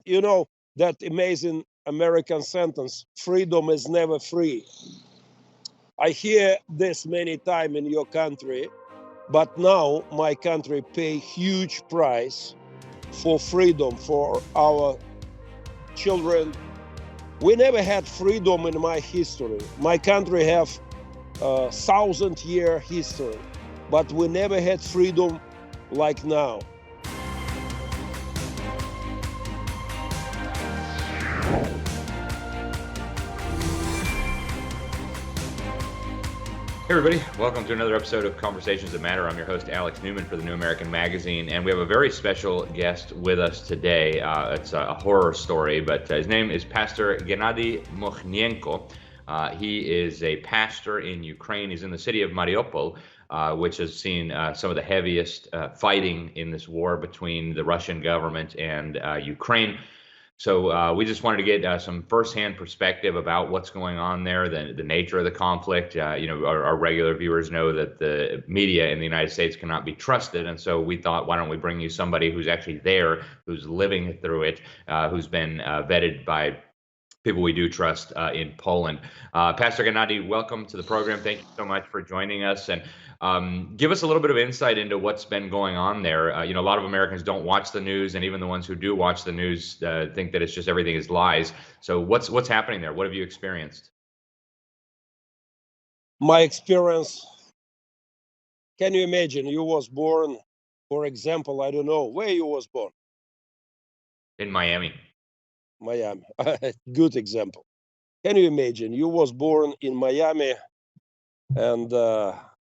you know that amazing American sentence, freedom is never free. I hear this many times in your country, but now my country pay huge price for freedom for our children. We never had freedom in my history. My country have a 1,000-year history, but we never had freedom like now. Hey everybody, welcome to another episode of Conversations That Matter. I'm your host, Alex Newman for the New American Magazine, and we have a very special guest with us today. It's a horror story, but his name is Pastor Gennadiy Mokhnenko. He is a pastor in Ukraine. He's in the city of Mariupol, which has seen some of the heaviest fighting in this war between the Russian government and Ukraine. So we just wanted to get some firsthand perspective about what's going on there, the nature of the conflict. Our regular viewers know that the media in the United States cannot be trusted. And so we thought, why don't we bring you somebody who's actually there, who's living through it, who's been vetted by people we do trust in Poland. Pastor Gennadiy, welcome to the program. Thank you so much for joining us. And give us a little bit of insight into what's been going on there. A lot of Americans don't watch the news, and even the ones who do watch the news think that it's just everything is lies. So what's happening there? What have you experienced? My experience, can you imagine? You was born, for example, I don't know where you was born. In Miami. Miami, good example. Can you imagine? You was born in Miami, and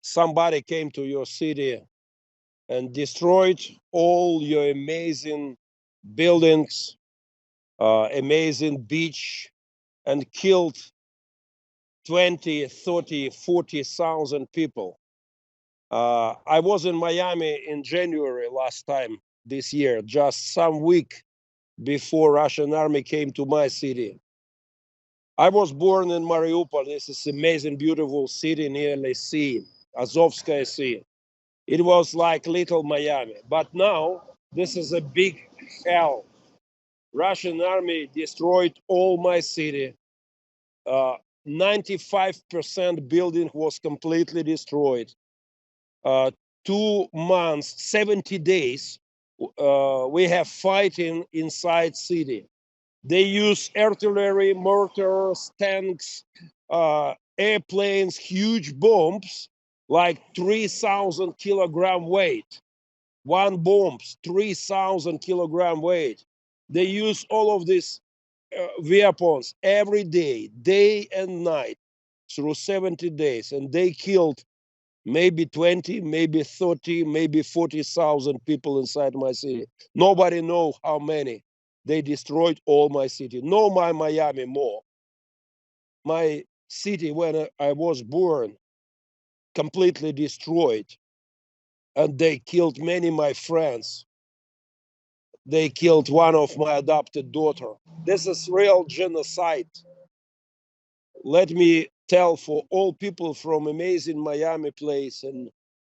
somebody came to your city and destroyed all your amazing buildings, amazing beach, and killed 20, 30, 40,000 people. I was in Miami in January last time this year, just some week before Russian army came to my city. I was born in Mariupol. This is amazing, beautiful city near the sea, Azovskaya Sea. It was like little Miami. But now this is a big hell. Russian army destroyed all my city. 95% building was completely destroyed. 2 months, 70 days, we have fighting inside city. They use artillery, mortars, tanks, airplanes, huge bombs, like 3,000 kilogram weight. One bomb, 3,000 kilogram weight. They use all of these weapons every day, day and night, through 70 days. And they killed maybe 20, maybe 30, maybe 40,000 people inside my city. Nobody knows how many. They destroyed all my city. No, my Miami more. My city, when I was born, completely destroyed. And they killed many of my friends. They killed one of my adopted daughter. This is real genocide. Let me tell for all people from amazing Miami place and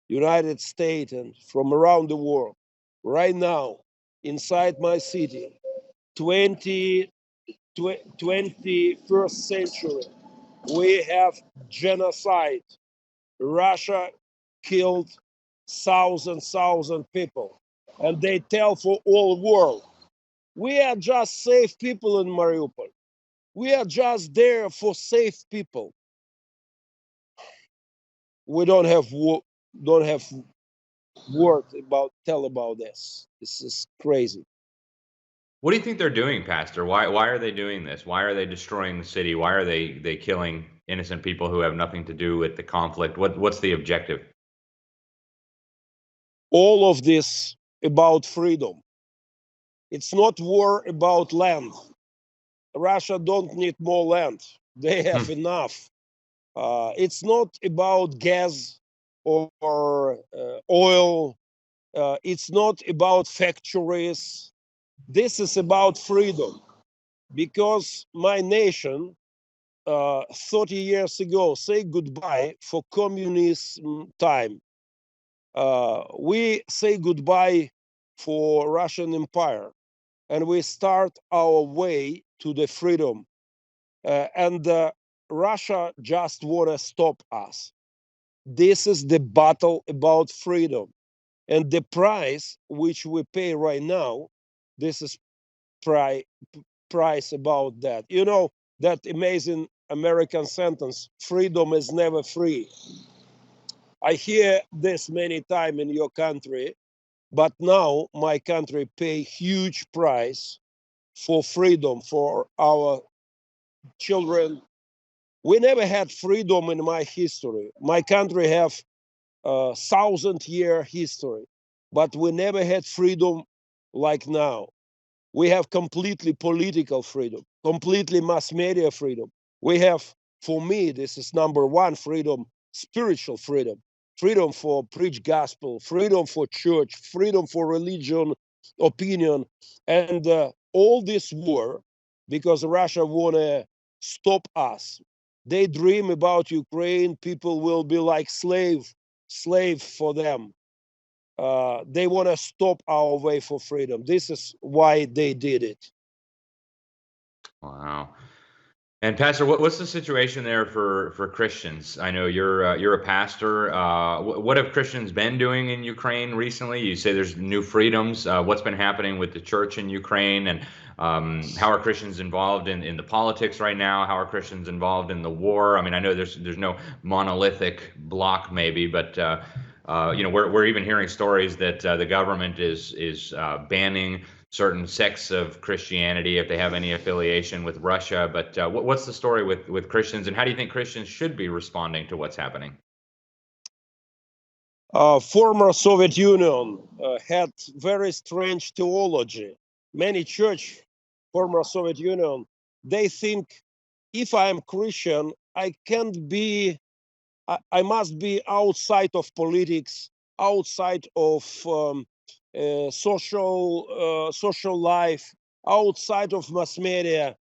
United States and from around the world, right now, inside my city, 21st century, we have genocide. Russia killed thousand people. And they tell for all world, we are just safe people in Mariupol. We are just there for safe people. We don't have word tell about this. This is crazy. What do you think they're doing, Pastor? Why are they doing this? Why are they destroying the city? Why are they killing innocent people who have nothing to do with the conflict? What's the objective? All of this about freedom. It's not war about land. Russia don't need more land. They have enough. It's not about gas or oil. It's not about factories. This is about freedom. Because my nation, 30 years ago, say goodbye for communism time. We say goodbye for Russian Empire. and we start our way to the freedom. And Russia just want to stop us. This is the battle about freedom. And the price which we pay right now, this is price about that. You know, that amazing American sentence, freedom is never free. I hear this many times in your country, but now my country pay huge price for freedom for our children. We never had freedom in my history. My country have a 1,000-year history, but we never had freedom like now. We have completely political freedom, completely mass media freedom. We have, for me, this is number one freedom, spiritual freedom, freedom for preach gospel, freedom for church, freedom for religion, opinion. And all this war, because Russia want to stop us. They dream about Ukraine, people will be like slave for them. They want to stop our way for freedom. This is why they did it. Wow. And Pastor, what's the situation there for Christians? I know you're a pastor. What have Christians been doing in Ukraine recently? You say there's new freedoms. What's been happening with the church in Ukraine, and how are Christians involved in the politics right now? How are Christians involved in the war? I mean, I know there's no monolithic block maybe, but you know, we're even hearing stories that the government is banning certain sects of Christianity if they have any affiliation with Russia. But what's the story with Christians, and how do you think Christians should be responding to what's happening? Former Soviet Union had very strange theology. Many church, former Soviet Union, they think if I'm Christian, I can't be, I must be outside of politics, outside of social life, outside of mass media.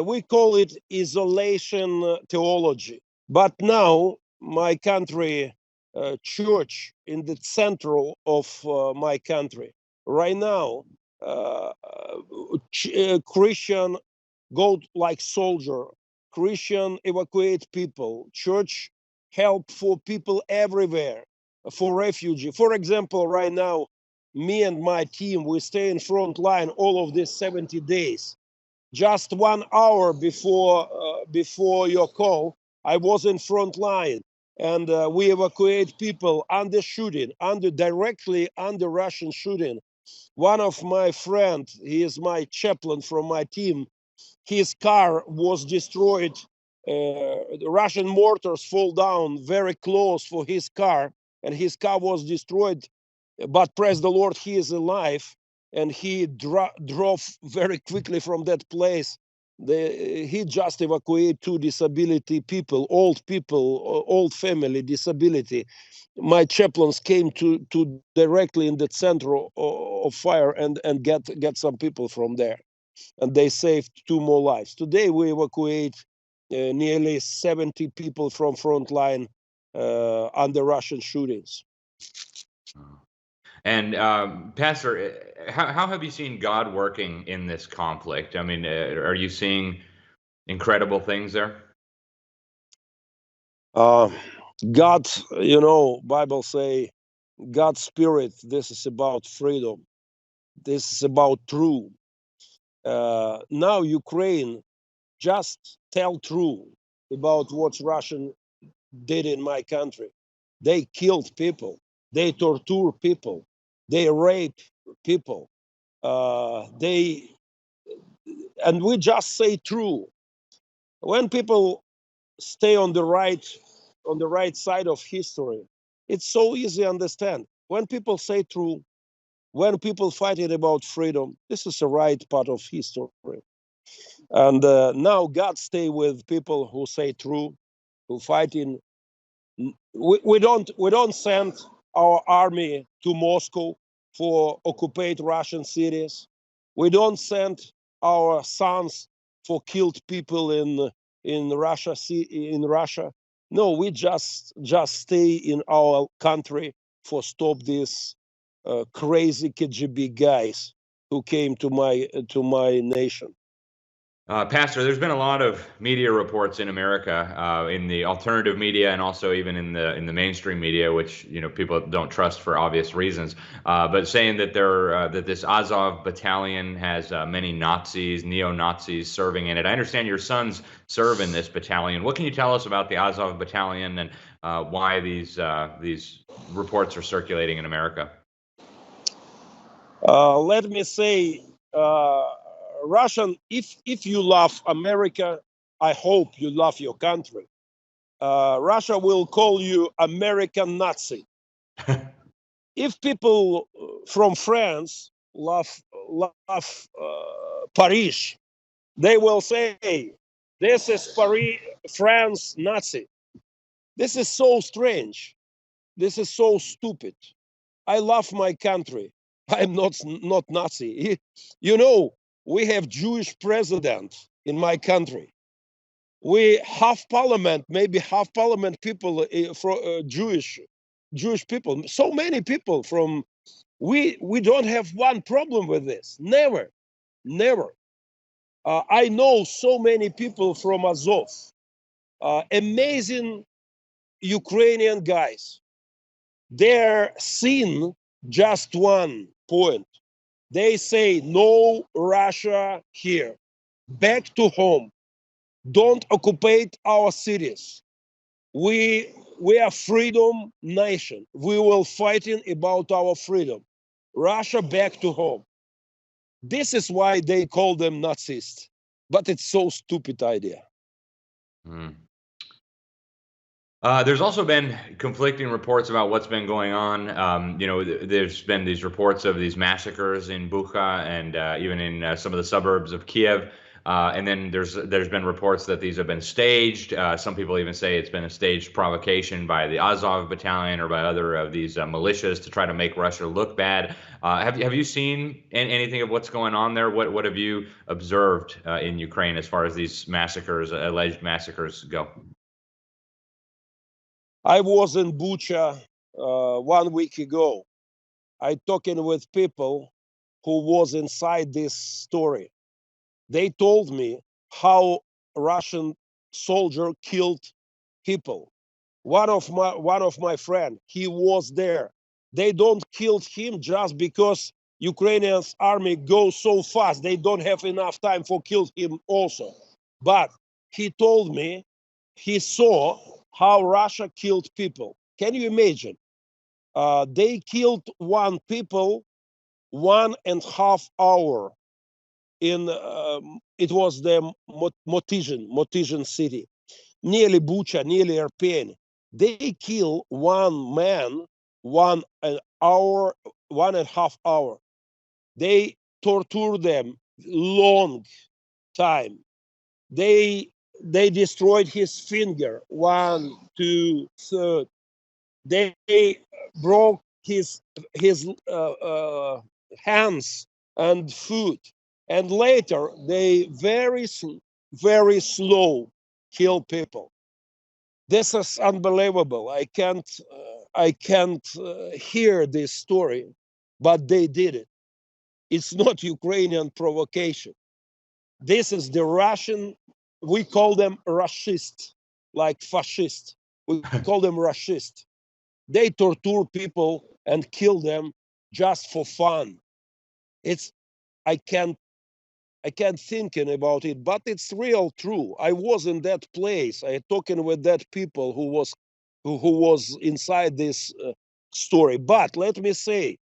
We call it isolation theology. But now my country, church in the center of my country, right now, Christian go like soldier, Christian evacuate people, church help for people everywhere, for refugee. For example, right now, me and my team, we stay in front line all of these 70 days. Just 1 hour before your call, I was in front line, and we evacuate people under shooting, directly under Russian shooting. One of my friends, he is my chaplain from my team, his car was destroyed. The Russian mortars fall down very close for his car, and his car was destroyed. But praise the Lord, he is alive, and he drove very quickly from that place. He just evacuated 2 disability people, old family, disability. My chaplains came to directly in the center of fire and get some people from there, and they saved 2 more lives. Today we evacuate nearly 70 people from front line under Russian shootings. And Pastor, how have you seen God working in this conflict? I mean, are you seeing incredible things there? God, you know, Bible say, God's spirit, this is about freedom. This is about truth. Now Ukraine just tell true about what Russian did in my country. They killed people. They torture people. They rape people. And we just say true. When people stay on the right side of history, it's so easy to understand. When people say true, when people fighting about freedom, this is the right part of history. And now God stay with people who say true, who fight in. We don't send our army to Moscow for occupied Russian cities. We don't send our sons for killed people in Russia. In Russia, no, we just stay in our country for stop these crazy KGB guys who came to my nation. Pastor, there's been a lot of media reports in America, in the alternative media, and also even in the mainstream media, which people don't trust for obvious reasons. But saying that that this Azov battalion has many Nazis, neo-Nazis serving in it. I understand your sons serve in this battalion. What can you tell us about the Azov battalion and why these reports are circulating in America? Let me say. Russian, if you love America, I hope you love your country. Russia will call you American Nazi. If people from France love Paris, they will say, this is Paris, France Nazi. This is so strange. This is so stupid. I love my country. I'm not Nazi. We have Jewish president in my country. We half parliament, maybe half parliament people from Jewish people. So many people from. We don't have one problem with this. Never. I know so many people from Azov, amazing Ukrainian guys. Their sin just one point. They say, no Russia here, back to home. Don't occupy our cities. We are freedom nation. We will fighting about our freedom. Russia back to home. This is why they call them Nazis. But it's so stupid idea. There's also been conflicting reports about what's been going on. There's been these reports of these massacres in Bucha and even in some of the suburbs of Kiev. And then there's been reports that these have been staged. Some people even say it's been a staged provocation by the Azov battalion or by other of these militias to try to make Russia look bad. Have you seen anything of what's going on there? What have you observed in Ukraine as far as these massacres, alleged massacres, go? I was in Bucha 1 week ago. I talking with people who was inside this story. They told me how Russian soldier killed people. One of my friend, he was there. They don't kill him just because Ukrainian army goes so fast. They don't have enough time for kill him also. But he told me he saw how Russia killed people. Can you imagine? They killed one people 1.5 hours in it was the Motyzhin city, nearly Bucha, nearly Irpin. They kill one man 1.5 hour. They torture them long time. They destroyed his finger 1, 2, 3. They broke his hands and foot. And later, they very slow kill people. This is unbelievable. I can't hear this story, but they did it. It's not Ukrainian provocation. This is the Russian. We call them Russist, like fascist. We call them Russist. They torture people and kill them just for fun. I can't thinking about it, but it's real true. I was in that place. I talking with that people who was inside this story. But let me say,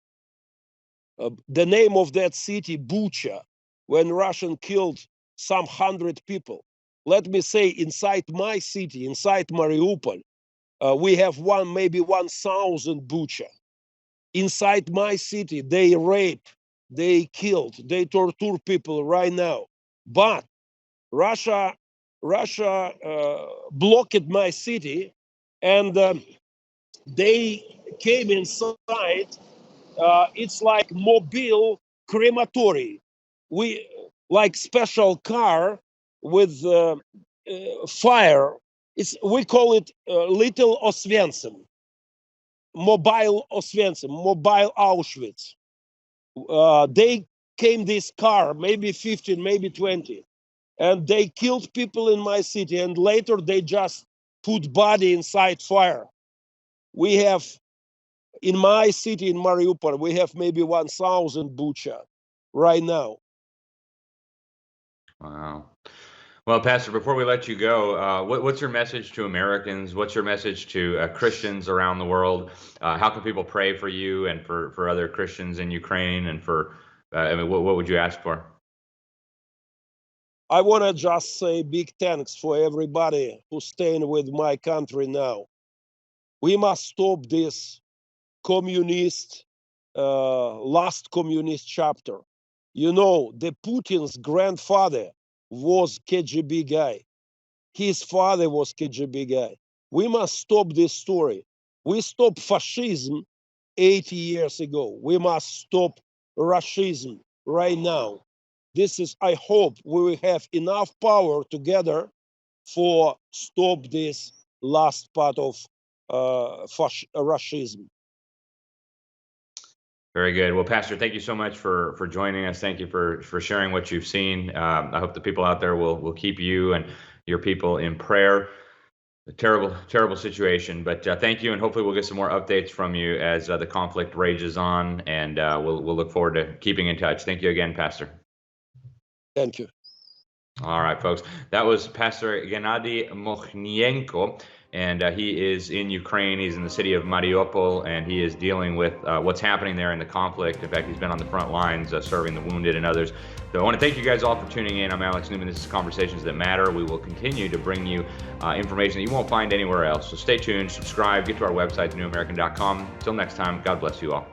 the name of that city, Bucha, when Russian killed some 100 people. Let me say, inside my city, inside Mariupol, we have maybe 1,000 Bucha. Inside my city, they rape, they killed, they torture people right now. But Russia blocked my city, and they came inside. It's like mobile crematory. We like special car with fire. We call it Little Oswiecim. Mobile Oswiecim, mobile Auschwitz. They came this car, maybe 15, maybe 20, and they killed people in my city, and later they just put body inside fire. We have, in my city, in Mariupol, we have maybe 1,000 Bucha right now. Wow. Well, Pastor, before we let you go, what's your message to Americans? What's your message to Christians around the world? How can people pray for you and for other Christians in Ukraine? And for, I mean, what would you ask for? I want to just say big thanks for everybody who's staying with my country now. We must stop this communist, last communist chapter. You know, the Putin's grandfather was KGB guy. His father was KGB guy. We must stop this story. We stopped fascism 80 years ago. We must stop Russianism right now. This is, I hope we will have enough power together for stop this last part of Russianism. Very good. Well, Pastor, thank you so much for joining us. Thank you for sharing what you've seen. I hope the people out there will keep you and your people in prayer. A terrible situation, but thank you, and hopefully we'll get some more updates from you as the conflict rages on, and we'll look forward to keeping in touch. Thank you again, Pastor. Thank you. All right, folks. That was Pastor Gennadiy Mokhnenko, and he is in Ukraine. He's in the city of Mariupol, and he is dealing with what's happening there in the conflict. In fact, he's been on the front lines serving the wounded and others. So I want to thank you guys all for tuning in. I'm Alex Newman. This is Conversations That Matter. We will continue to bring you information that you won't find anywhere else. So stay tuned, subscribe, get to our website, newamerican.com. Until next time, God bless you all.